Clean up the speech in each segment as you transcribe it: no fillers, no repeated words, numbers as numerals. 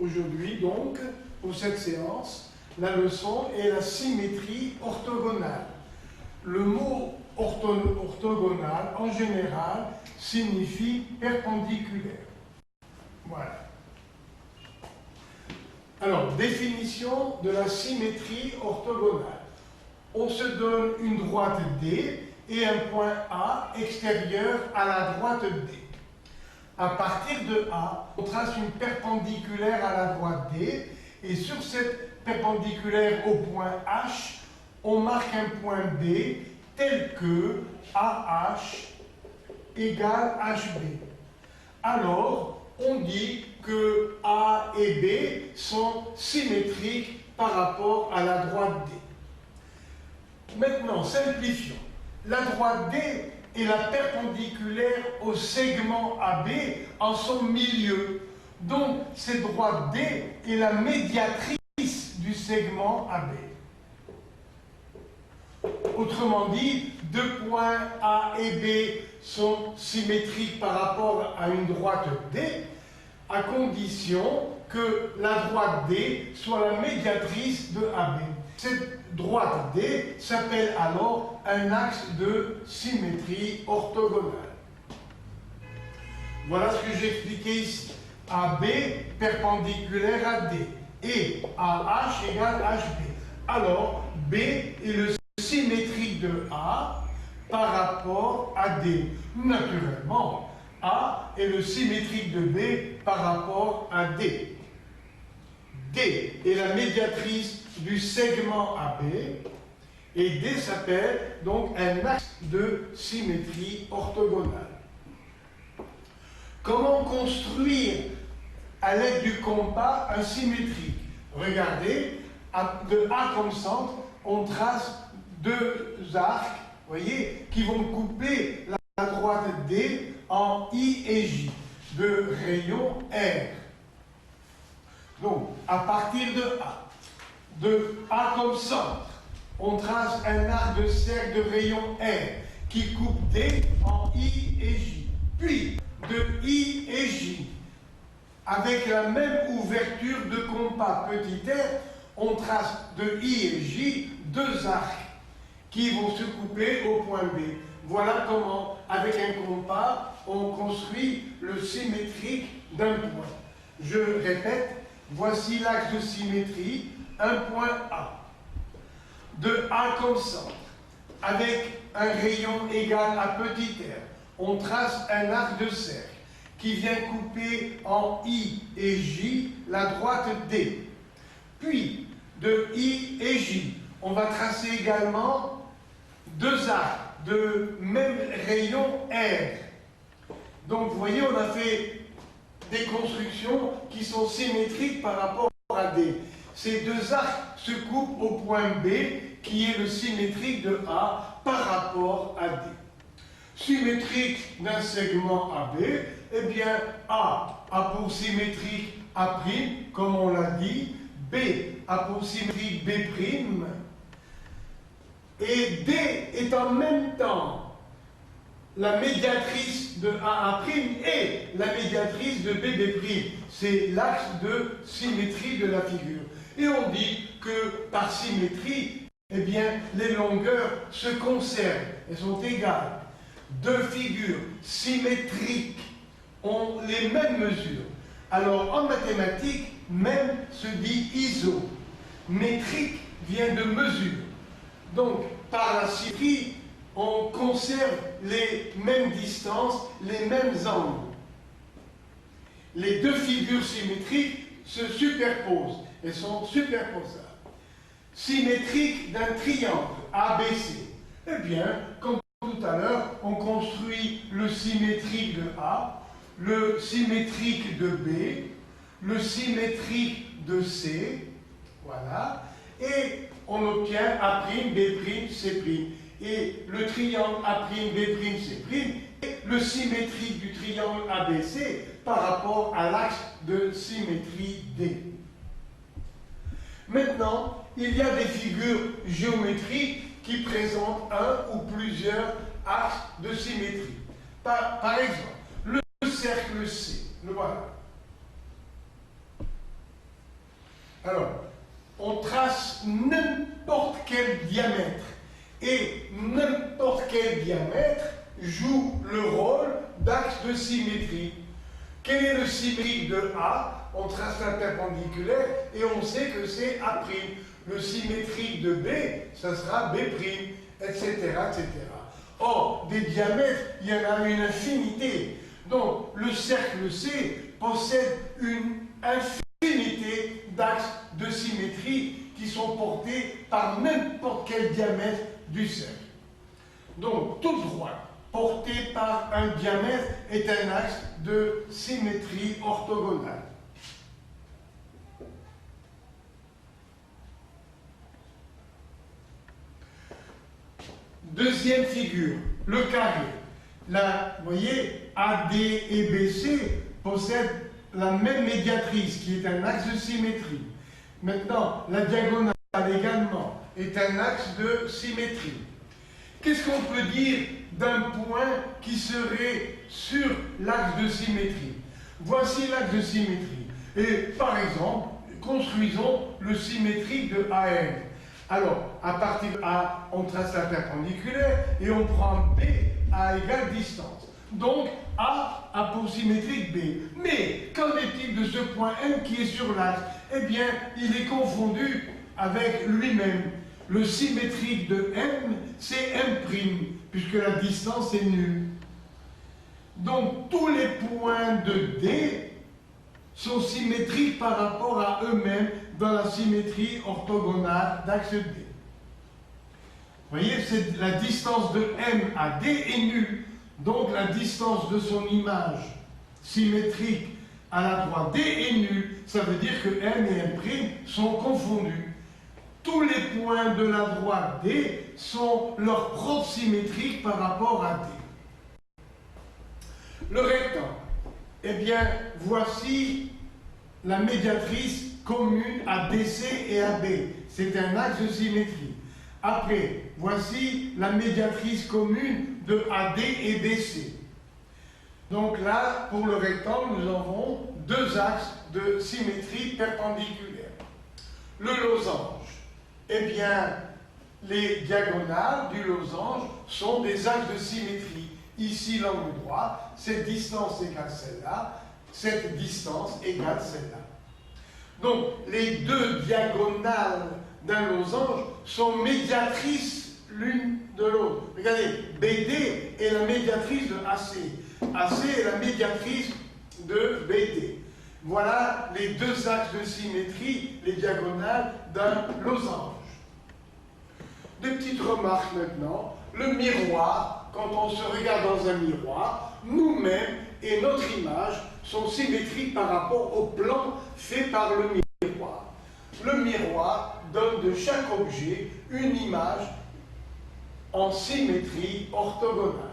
aujourd'hui, donc, pour cette séance, la leçon est la symétrie orthogonale. Le mot orthogonal, en général, signifie perpendiculaire. Voilà. Alors, définition de la symétrie orthogonale. On se donne une droite D et un point A extérieur à la droite D. À partir de A, on trace une perpendiculaire à la droite D, et sur cette perpendiculaire au point H, on marque un point B tel que AH égale HB. Alors, on dit que A et B sont symétriques par rapport à la droite D. Maintenant, simplifions. La droite D est la perpendiculaire au segment AB en son milieu. Donc, cette droite D est la médiatrice du segment AB. Autrement dit, deux points A et B sont symétriques par rapport à une droite D, à condition que la droite D soit la médiatrice de AB. Cette droite D s'appelle alors un axe de symétrie orthogonale. Voilà ce que j'ai expliqué ici. AB perpendiculaire à D et AH égale HB. Alors, B est le symétrique de A par rapport à D. Naturellement, A est le symétrique de B par rapport à D. D est la médiatrice du segment AB et D s'appelle donc un axe de symétrie orthogonale. Comment construire à l'aide du compas un symétrique? Regardez, de A comme centre, on trace deux arcs, voyez, qui vont couper la droite D en I et J, de rayon R. Donc, à partir de A comme centre, on trace un arc de cercle de rayon R qui coupe D en I et J. Puis, de I et J, avec la même ouverture de compas petit r, on trace de I et J deux arcs qui vont se couper au point B. Voilà comment, avec un compas, on construit le symétrique d'un point. Je répète, voici l'axe de symétrie, un point A. De A comme centre, avec un rayon égal à petit r, on trace un arc de cercle qui vient couper en I et J la droite D. Puis, de I et J, on va tracer également deux arcs de même rayon R. Donc, vous voyez, on a fait des constructions qui sont symétriques par rapport à D. Ces deux arcs se coupent au point B, qui est le symétrique de A par rapport à D. Symétrique d'un segment AB, eh bien, A a pour symétrique A', comme on l'a dit, B a pour symétrique B', et D est en même temps la médiatrice de AA' et la médiatrice de BB'. C'est l'axe de symétrie de la figure. Et on dit que par symétrie, eh bien, les longueurs se conservent, elles sont égales. Deux figures symétriques ont les mêmes mesures. Alors, en mathématiques, même se dit iso. Métrique vient de mesure. Donc, par la symétrie, on conserve les mêmes distances, les mêmes angles. Les deux figures symétriques se superposent. Elles sont superposables. Symétrique d'un triangle ABC. Eh bien, comme tout à l'heure, on construit le symétrique de A, le symétrique de B, le symétrique de C, voilà, et on obtient A', B', C'. Et le triangle A', B', C', est le symétrique du triangle ABC par rapport à l'axe de symétrie D. Maintenant, il y a des figures géométriques qui présentent un ou plusieurs axes de symétrie. Par exemple, le cercle C, le voilà. Alors, on trace n'importe quel diamètre. Et n'importe quel diamètre joue le rôle d'axe de symétrie. Quel est le symétrique de A? On trace la perpendiculaire et on sait que c'est A'. Le symétrique de B, ça sera B', etc., etc. Or, des diamètres, il y en a une infinité. Donc, le cercle C possède une infinité d'axes de symétrie qui sont portés par n'importe quel diamètre du cercle. Donc, toute droite portée par un diamètre est un axe de symétrie orthogonale. Deuxième figure, le carré. Là, vous voyez, AD et BC possèdent la même médiatrice qui est un axe de symétrie. Maintenant, la diagonale également est un axe de symétrie. Qu'est-ce qu'on peut dire d'un point qui serait sur l'axe de symétrie? Voici l'axe de symétrie. Et par exemple, construisons le symétrique de AM. Alors, à partir de A, on trace la perpendiculaire et on prend B à égale distance. Donc, A a pour symétrique B. Mais, qu'en est-il de ce point M qui est sur l'axe? Eh bien, il est confondu avec lui-même. Le symétrique de M, c'est M', puisque la distance est nulle. Donc, tous les points de D sont symétriques par rapport à eux-mêmes dans la symétrie orthogonale d'axe D. Vous voyez, la distance de M à D est nulle. Donc la distance de son image symétrique à la droite D est nulle. Ça veut dire que M et M' sont confondus. Tous les points de la droite D sont leur propre symétrique par rapport à D. Le rectangle. Eh bien, voici la médiatrice commune à DC et à B. C'est un axe de symétrie. Après, voici la médiatrice commune de AD et BC. Donc là, pour le rectangle, nous avons deux axes de symétrie perpendiculaire. Le losange. Eh bien, les diagonales du losange sont des axes de symétrie. Ici, l'angle droit, cette distance égale celle-là, cette distance égale celle-là. Donc, les deux diagonales d'un losange sont médiatrices l'une de l'autre. Regardez, BD est la médiatrice de AC. AC est la médiatrice de BD. Voilà les deux axes de symétrie, les diagonales d'un losange. Des petites remarques maintenant. Le miroir, quand on se regarde dans un miroir, nous-mêmes et notre image sont symétriques par rapport au plan fait par le miroir. Le miroir donne de chaque objet une image en symétrie orthogonale.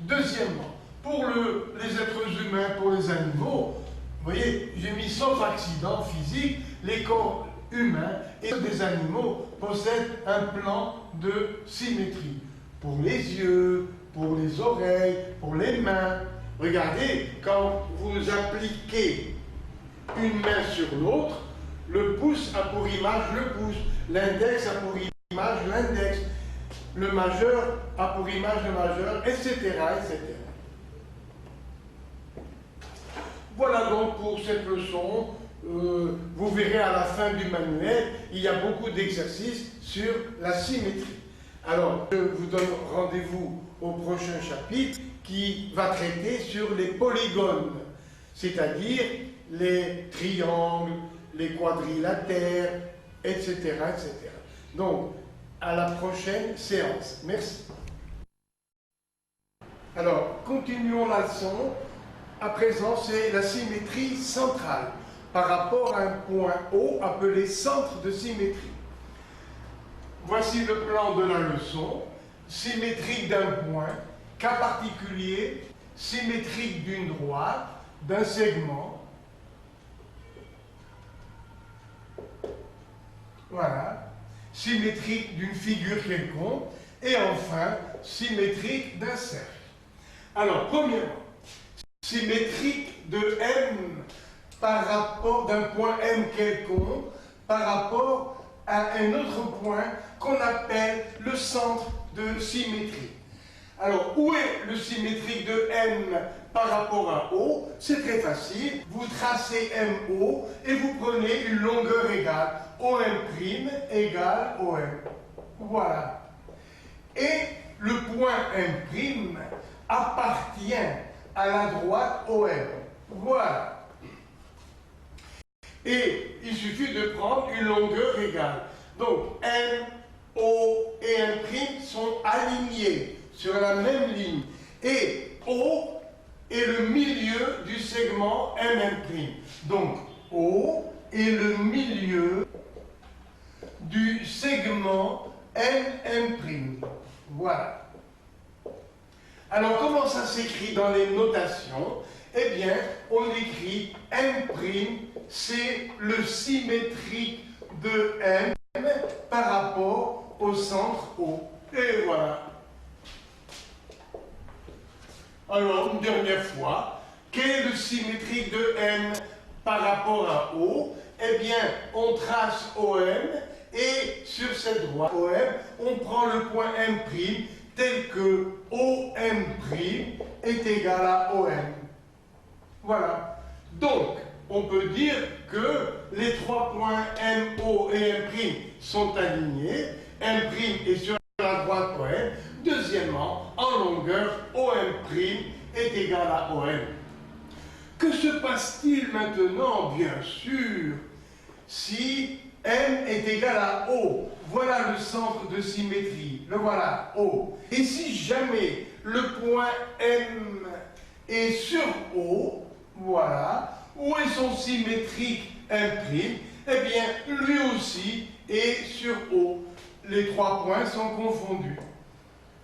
Deuxièmement, pour les êtres humains, pour les animaux, vous voyez, j'ai mis sauf accident physique, les corps humains et des animaux possèdent un plan de symétrie. Pour les yeux, pour les oreilles, pour les mains. Regardez, quand vous appliquez une main sur l'autre, le pouce a pour image le pouce, l'index a pour image l'index, le majeur a pour image le majeur, etc., etc. Voilà donc pour cette leçon. Vous verrez à la fin du manuel, il y a beaucoup d'exercices sur la symétrie. Alors, je vous donne rendez-vous au prochain chapitre qui va traiter sur les polygones, c'est-à-dire les triangles, les quadrilatères, etc., etc. Donc, à la prochaine séance. Merci. Alors, continuons la leçon. À présent, c'est la symétrie centrale par rapport à un point O appelé centre de symétrie. Voici le plan de la leçon. Symétrique d'un point, cas particulier, symétrique d'une droite, d'un segment. Voilà. Symétrique d'une figure quelconque. Et enfin, symétrique d'un cercle. Alors, premièrement, symétrique de M par rapport d'un point M quelconque par rapport à un autre point qu'on appelle le centre de symétrie. Alors, où est le symétrique de M par rapport à O? C'est très facile. Vous tracez MO et vous prenez une longueur égale. OM' égale OM. Voilà. Et le point M' appartient à la droite OM. Voilà. Et il suffit de prendre une longueur égale. Donc, M, O et M' sont alignés sur la même ligne. Et O est le milieu du segment MM'. Donc, O est le milieu du segment MM'. Voilà. Alors, comment ça s'écrit dans les notations? Eh bien, on écrit M', c'est le symétrique de M par rapport au centre O. Et voilà. Alors, une dernière fois, quel est le symétrique de M par rapport à O? Eh bien, on trace OM et sur cette droite OM, on prend le point M' tel que OM' est égal à OM. Voilà. Donc, on peut dire que les trois points MO et M' sont alignés. M' est sur la droite OM. Deuxièmement, en longueur, OM' est égal à OM. Que se passe-t-il maintenant? Bien sûr, si M est égal à O, voilà le centre de symétrie, le voilà, O. Et si jamais le point M est sur O, voilà, où est son symétrique M'? Eh bien, lui aussi est sur O. Les trois points sont confondus.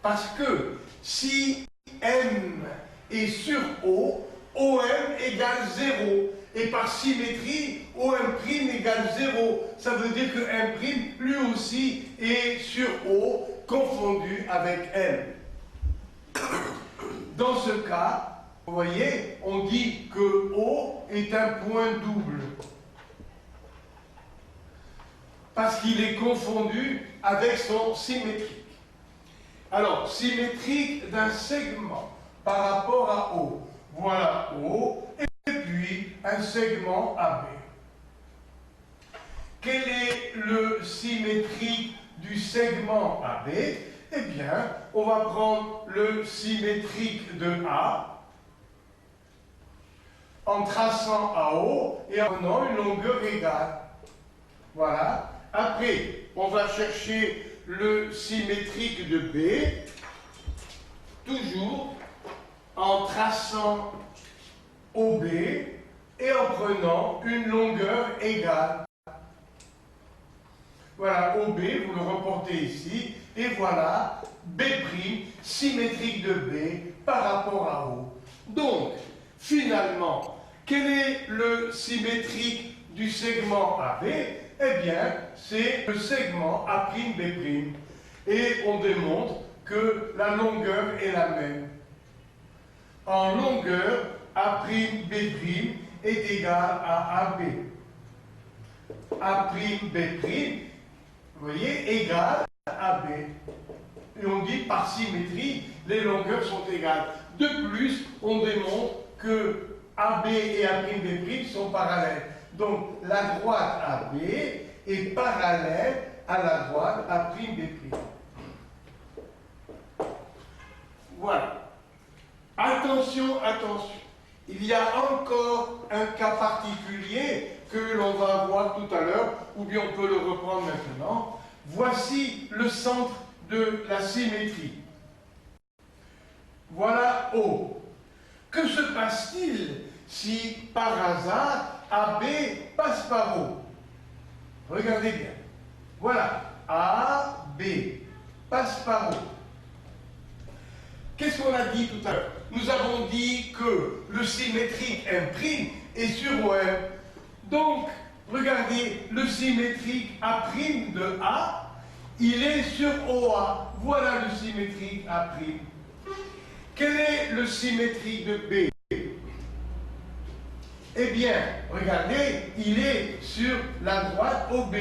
Parce que si M est sur O, OM égale 0. Et par symétrie, OM' égale 0. Ça veut dire que M' lui aussi est sur O, confondu avec M. Dans ce cas, vous voyez, on dit que O est un point double. Parce qu'il est confondu avec son symétrique. Alors, symétrique d'un segment par rapport à O. Voilà O, et puis un segment AB. Quel est le symétrique du segment AB? Eh bien, on va prendre le symétrique de A en traçant AO et en prenant une longueur égale. Voilà. Après, on va chercher le symétrique de B, toujours en traçant OB et en prenant une longueur égale. Voilà, OB, vous le reportez ici, et voilà B', symétrique de B par rapport à O. Donc, finalement, quel est le symétrique du segment AB? Eh bien, c'est le segment A'B'. Et on démontre que la longueur est la même. En longueur, A'B' est égal à AB. A'B', vous voyez, égal à AB. Et on dit par symétrie, les longueurs sont égales. De plus, on démontre que AB et A'B' sont parallèles. Donc, la droite AB est parallèle à la droite A'B'. Voilà. Attention, attention. Il y a encore un cas particulier que l'on va voir tout à l'heure, ou bien on peut le reprendre maintenant. Voici le centre de la symétrie. Voilà O. Que se passe-t-il si par hasard AB passe par O? Regardez bien. Voilà, AB passe par O. Qu'est-ce qu'on a dit tout à l'heure? Nous avons dit que le symétrique M' est sur OM. Donc, regardez, le symétrique A' de A, il est sur OA. Voilà le symétrique A'. Quel est le symétrique de B? Eh bien, regardez, il est sur la droite OB.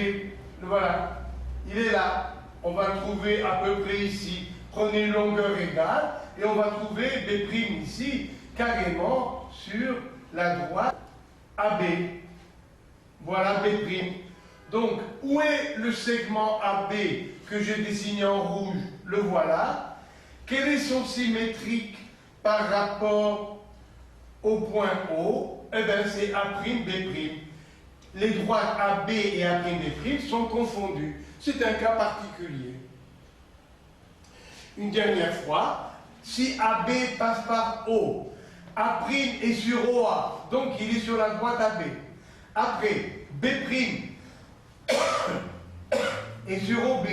Voilà, il est là. On va le trouver à peu près ici. Prenez une longueur égale et on va trouver B' ici, carrément sur la droite AB. Voilà B'. Donc, où est le segment AB que j'ai dessiné en rouge? Le voilà. Quel est son symétrique par rapport au point O? Eh bien, c'est A'B'. Les droites AB et A'B' sont confondues. C'est un cas particulier. Une dernière fois, si AB passe par O, A' est sur OA, donc il est sur la droite AB. Après, B' est sur OB,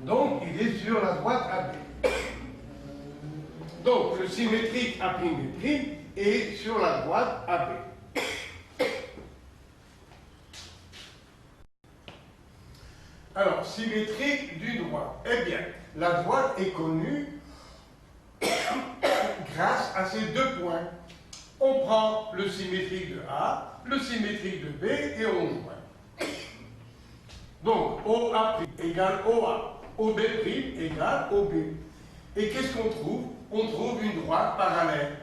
donc il est sur la droite AB. Donc le symétrique A'B' est sur la droite AB. Alors, symétrique du droit. Eh bien, la droite est connue grâce à ces deux points. On prend le symétrique de A, le symétrique de B et on joint. Donc, OA' égale OA, OB' égale OB. Et qu'est-ce qu'on trouve? On trouve une droite parallèle.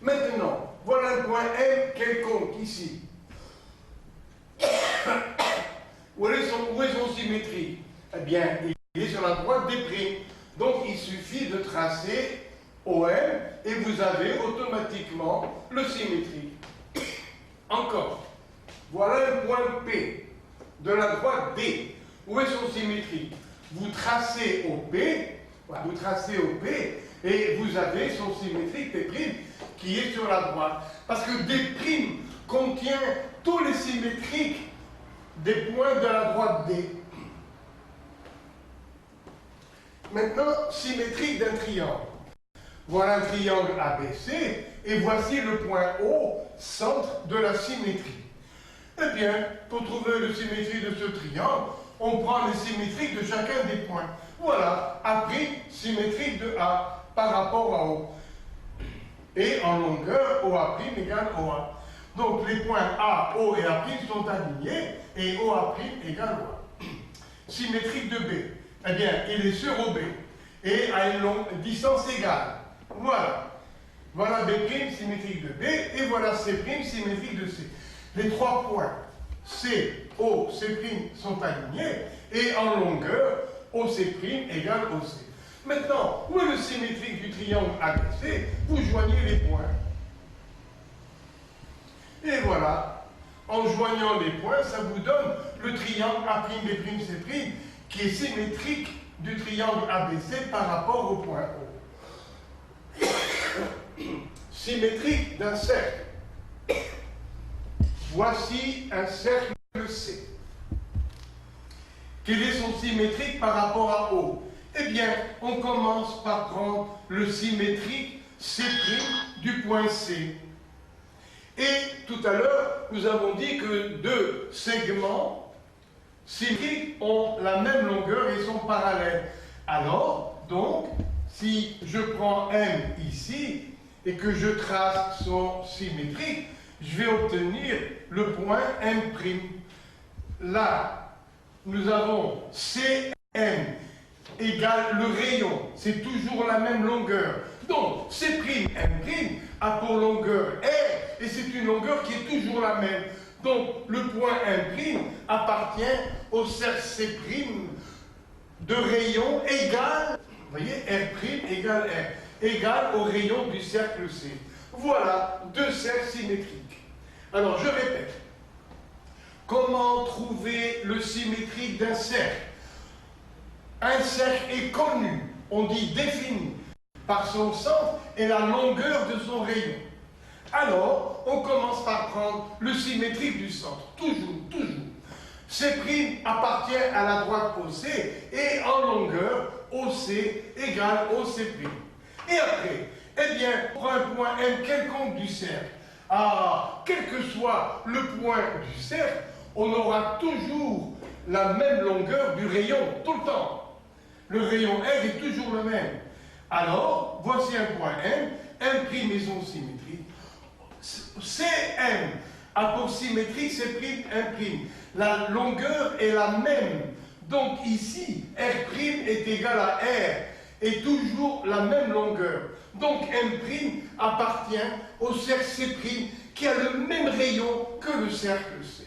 Maintenant, voilà un point M quelconque ici. Où est son symétrique? Eh bien, il est sur la droite des'. Donc, il suffit de tracer OM et vous avez automatiquement le symétrique. Encore. Voilà un point P de la droite D. Où est son symétrique? Vous tracez au P, et vous avez son symétrique P' qui est sur la droite. Parce que D' contient tous les symétriques des points de la droite D. Maintenant, symétrique d'un triangle. Voilà un triangle ABC, et voici le point O, centre de la symétrie. Eh bien, pour trouver le symétrie de ce triangle, on prend les symétriques de chacun des points. Voilà, A' symétrique de A par rapport à O. Et en longueur, OA' égale OA. Donc les points A, O et A' sont alignés, et OA' égale OA. Symétrique de B. Eh bien, il est sur OB, et à une longue distance égale. Voilà. Voilà B' symétrique de B, et voilà C' symétrique de C. Les trois points C, O, C' sont alignés, et en longueur, OC' égale OC. Maintenant, où est le symétrique du triangle ABC? Vous joignez les points. Et voilà, en joignant les points, ça vous donne le triangle A'B', C', qui est symétrique du triangle ABC par rapport au point O. Symétrique d'un cercle. Voici un cercle C. Quel est son symétrique par rapport à O? Eh bien, on commence par prendre le symétrique C' du point C. Et tout à l'heure, nous avons dit que deux segments symétriques ont la même longueur et sont parallèles. Alors, donc, si je prends M ici et que je trace son symétrique, je vais obtenir le point M'. Là, nous avons CM égale le rayon. C'est toujours la même longueur. Donc, C'M' a pour longueur R, et c'est une longueur qui est toujours la même. Donc, le point M' appartient au cercle C' de rayon égal, vous voyez, R' égale R, égal au rayon du cercle C. Voilà deux cercles symétriques. Alors, je répète. Comment trouver le symétrique d'un cercle? Un cercle est connu, on dit défini, par son centre et la longueur de son rayon. Alors, on commence par prendre le symétrique du centre, toujours. C' appartient à la droite OC et en longueur, OC égale OC'. Et après, eh bien, on prend un point M quelconque du cercle. Ah, quel que soit le point du cercle, on aura toujours la même longueur du rayon, tout le temps. Le rayon R est toujours le même. Alors, voici un point M, M' est son symétrique. Cm approximétrique, c'est prime, imprime. La longueur est la même. Donc ici, R' est égal à R, et toujours la même longueur. Donc M' appartient au cercle C', qui a le même rayon que le cercle C.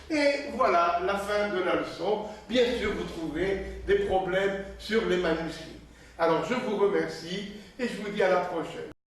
Et voilà la fin de la leçon. Bien sûr, vous trouverez des problèmes sur les manuscrits. Alors, je vous remercie et je vous dis à la prochaine.